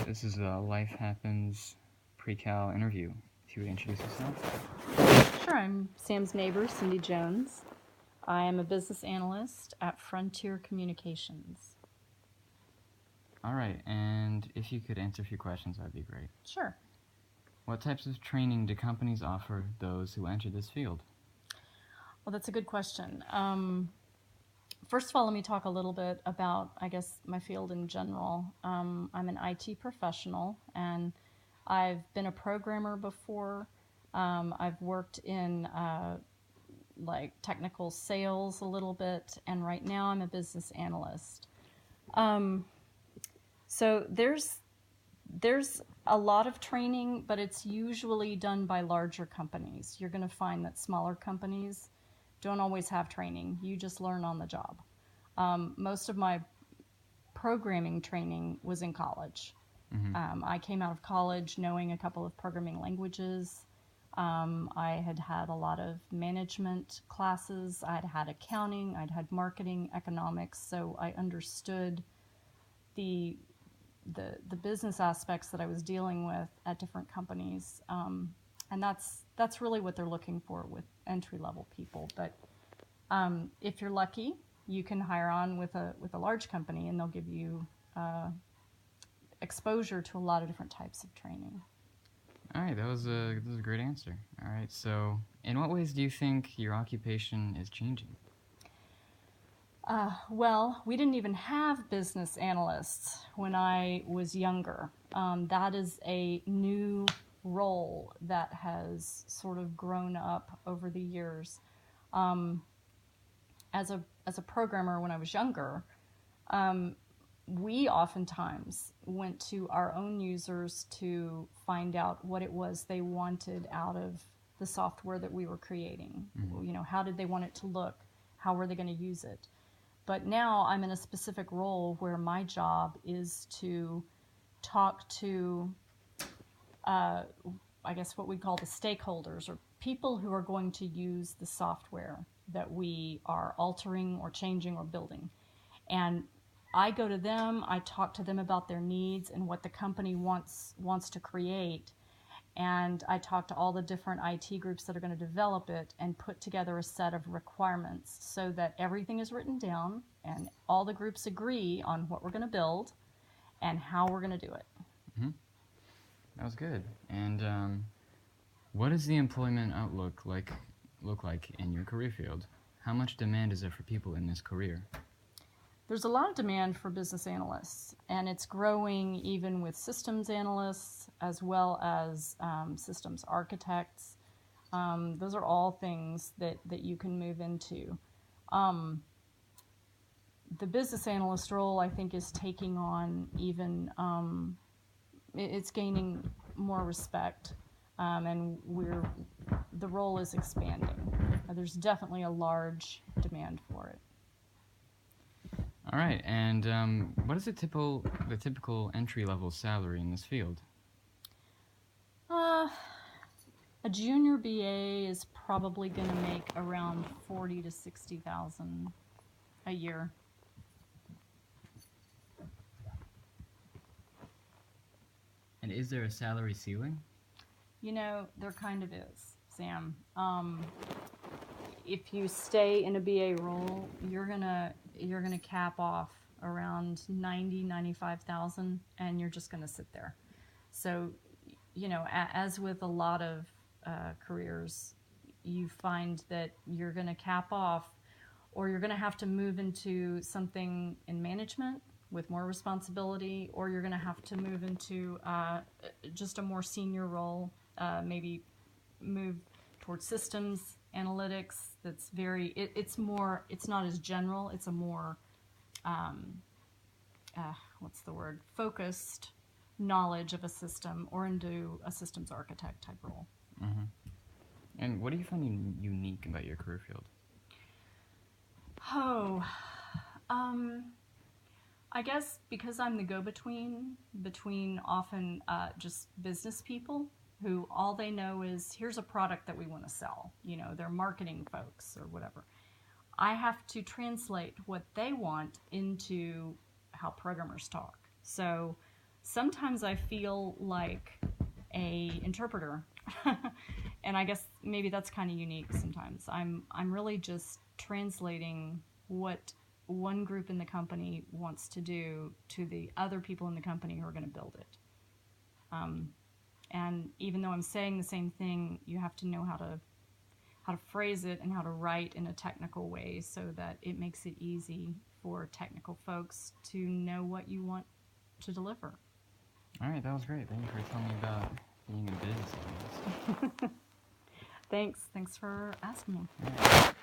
This is a Life Happens pre-cal interview. If you would introduce yourself. Sure, I'm Sam's neighbor, Cindy Jones. I am a business analyst at Frontier Communications. All right, and if you could answer a few questions, that'd be great. Sure. What types of training do companies offer those who enter this field? Well, that's a good question. First of all, let me talk a little bit about, I guess, my field in general. I'm an IT professional, and I've been a programmer before. I've worked in like technical sales a little bit, and right now I'm a business analyst. So there's a lot of training, but it's usually done by larger companies. You're going to find that smaller companies don't always have training. You just learn on the job. Most of my programming training was in college. I came out of college knowing a couple of programming languages. I had had a lot of management classes. I'd had accounting. I'd had marketing, economics. So I understood the business aspects that I was dealing with at different companies, and that's really what they're looking for with entry level people. But if you're lucky, you can hire on with a large company, and they'll give you exposure to a lot of different types of training. All right, that was a great answer. All right, so in what ways do you think your occupation is changing? Well, we didn't even have business analysts when I was younger. That is a new role that has sort of grown up over the years. As a programmer when I was younger, we oftentimes went to our own users to find out what it was they wanted out of the software that we were creating. You know, how did they want it to look? How were they going to use it? But now I'm in a specific role where my job is to talk to, I guess, what we call the stakeholders, or people who are going to use the software that we are altering or changing or building. And I go to them, I talk to them about their needs and what the company wants to create. And I talk to all the different IT groups that are going to develop it and put together a set of requirements so that everything is written down and all the groups agree on what we're going to build and how we're going to do it. That was good. And what does the employment outlook look like in your career field? How much demand is there for people in this career? There's a lot of demand for business analysts, and it's growing even with systems analysts as well as systems architects. Those are all things that you can move into. The business analyst role, I think, is taking on even, it's gaining more respect, and the role is expanding. There's definitely a large demand for it. All right, and what is the typical entry-level salary in this field? A junior BA is probably going to make around $40,000 to $60,000 a year. And is there a salary ceiling? You know, there kind of is, Sam. If you stay in a BA role, you're gonna cap off around 95,000, and you're just gonna sit there. So, you know, as with a lot of careers, you find that you're gonna cap off, or you're gonna have to move into something in management with more responsibility, or you're gonna have to move into just a more senior role, maybe move towards systems analytics. That's very, it's not as general, it's a more, focused knowledge of a system, or into a systems architect type role. And what do you find unique about your career field? I guess because I'm the go-between between often just business people who all they know is, here's a product that we want to sell. You know, they're marketing folks or whatever. I have to translate what they want into how programmers talk. So sometimes I feel like a interpreter. And I guess maybe that's kind of unique sometimes. I'm really just translating what one group in the company wants to do to the other people in the company who are going to build it. And even though I'm saying the same thing, you have to know how to phrase it and how to write in a technical way so that it makes it easy for technical folks to know what you want to deliver. All right, that was great. Thank you for telling me about being in business. Thanks for asking me. All right.